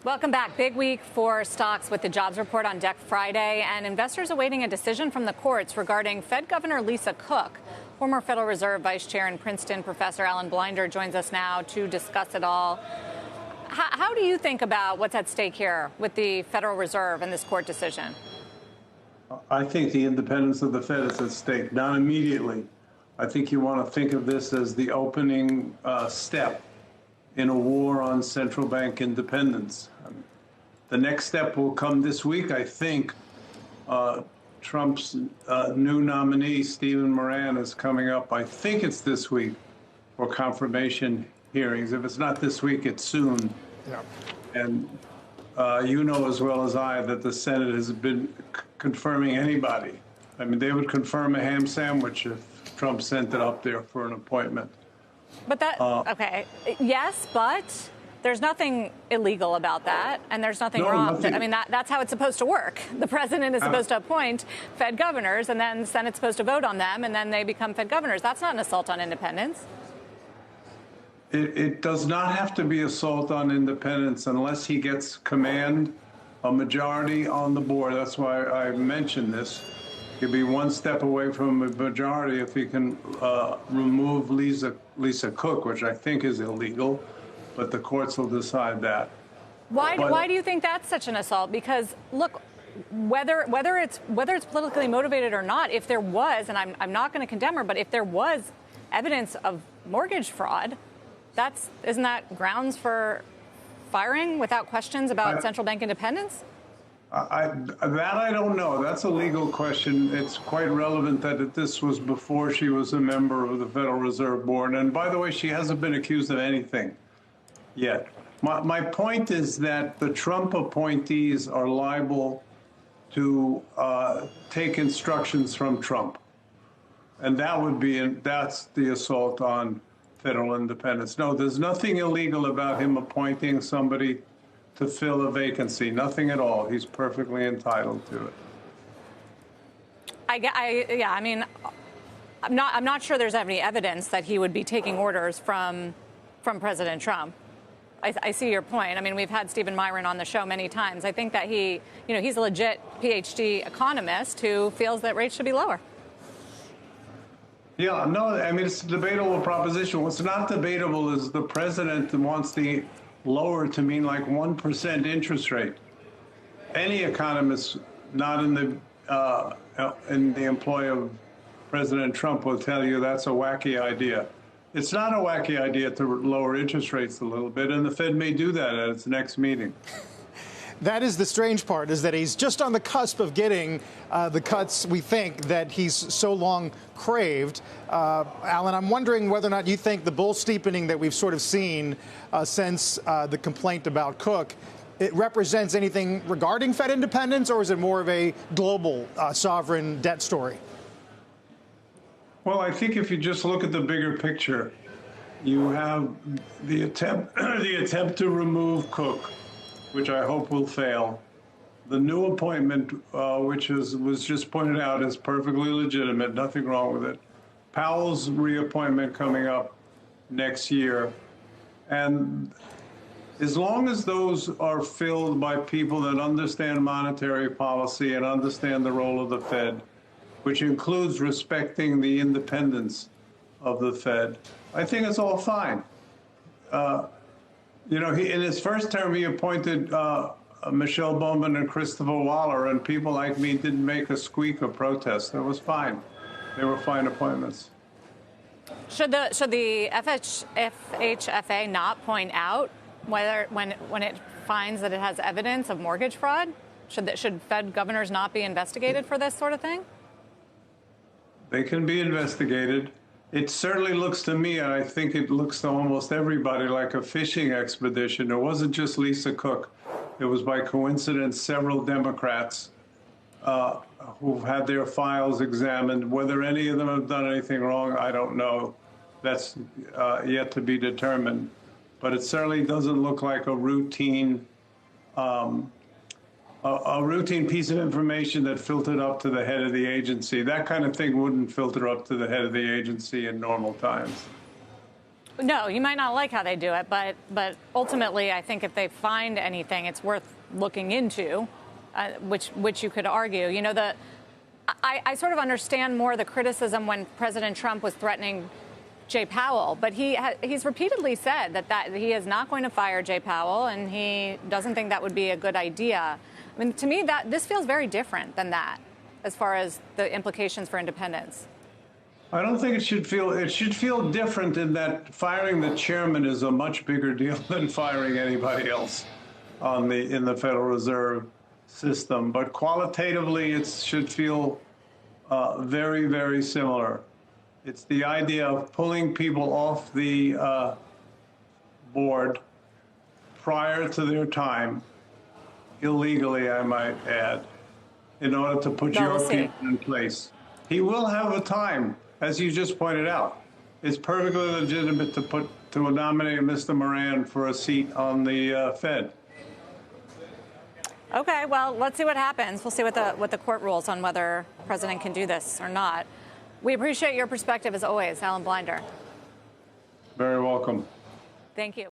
Welcome back. Big week for stocks with the jobs report on deck Friday, and investors awaiting a decision from the courts regarding Fed Governor Lisa Cook. Former Federal Reserve Vice Chair and Princeton Professor Alan Blinder joins us now to discuss it all. How do you think about what's at stake here with the Federal Reserve and this court decision? I think the independence of the Fed is at stake, not immediately. I think you want to think of this as the opening step in a war on central bank independence. The next step will come this week, I think. Trump's new nominee, Stephen Moran, is coming up. I think it's this week for confirmation hearings. If it's not this week, it's soon. Yeah. And you know as well as I that the Senate has been confirming anybody. I mean, they would confirm a ham sandwich if Trump sent it up there for an appointment. But that, okay, yes, but there's nothing illegal about that, and there's nothing wrong. Nothing. I mean, that's how it's supposed to work. The president is supposed to appoint Fed governors, and then the Senate's supposed to vote on them, and then they become Fed governors. That's not an assault on independence. It does not have to be assault on independence unless he gets command, a majority on the board. That's why I mentioned this. He'd be one step away from a majority if he can remove Lisa Cook, which I think is illegal, but the courts will decide that. Why do you think that's such an assault? Because look, whether it's politically motivated or not, if there was, and I'm not going to condemn her, but if there was evidence of mortgage fraud, isn't that grounds for firing without questions about central bank independence? I don't know. That's a legal question. It's quite relevant that this was before she was a member of the Federal Reserve Board. And by the way, she hasn't been accused of anything yet. My point is that the Trump appointees are liable to take instructions from Trump. And that's the assault on federal independence. No, there's nothing illegal about him appointing somebody to fill a vacancy. Nothing at all. He's perfectly entitled to it. I mean, I'm not sure there's any evidence that he would be taking orders from President Trump. I see your point. I mean, we've had Stephen Myron on the show many times. I think that he's a legit PhD economist who feels that rates should be lower. Yeah, no, I mean, it's a debatable proposition. What's not debatable is the president wants the lower to mean like 1% interest rate. Any economist not in the employ of President Trump will tell you that's a wacky idea. It's not a wacky idea to lower interest rates a little bit, and the Fed may do that at its next meeting. That is the strange part, is that he's just on the cusp of getting the cuts we think that he's so long craved. Alan, I'm wondering whether or not you think the bull steepening that we've sort of seen since the complaint about Cook, it represents anything regarding Fed independence, or is it more of a global sovereign debt story? Well, I think if you just look at the bigger picture, you have the attempt to remove Cook, which I hope will fail. The new appointment, which was just pointed out, is perfectly legitimate, nothing wrong with it. Powell's reappointment coming up next year. And as long as those are filled by people that understand monetary policy and understand the role of the Fed, which includes respecting the independence of the Fed, I think it's all fine. In his first term, he appointed Michelle Bowman and Christopher Waller, and people like me didn't make a squeak of protest. It was fine. They were fine appointments. Should the FHFA not point out whether when it finds that it has evidence of mortgage fraud? Should Fed governors not be investigated for this sort of thing? They can be investigated. It certainly looks to me, and I think it looks to almost everybody, like a fishing expedition. It wasn't just Lisa Cook. It was, by coincidence, several Democrats who've had their files examined. Whether any of them have done anything wrong, I don't know. That's yet to be determined. But it certainly doesn't look like a routine piece of information that filtered up to the head of the agency. That kind of thing wouldn't filter up to the head of the agency in normal times. No, you might not like how they do it, but ultimately, I think if they find anything, it's worth looking into, which you could argue. You know, I sort of understand more the criticism when President Trump was threatening Jay Powell, but he's repeatedly said that he is not going to fire Jay Powell, and he doesn't think that would be a good idea. I mean, to me, this feels very different than that, as far as the implications for independence. I don't think it should feel different in that firing the chairman is a much bigger deal than firing anybody else in the Federal Reserve system. But qualitatively, it should feel very, very similar. It's the idea of pulling people off the board prior to their time, illegally, I might add, in order to put your people in place. He will have a time, as you just pointed out. It's perfectly legitimate to nominate Mr. Moran for a seat on the Fed. Okay, well, let's see what happens. We'll see what the court rules on whether the president can do this or not. We appreciate your perspective, as always, Alan Blinder. Very welcome. Thank you.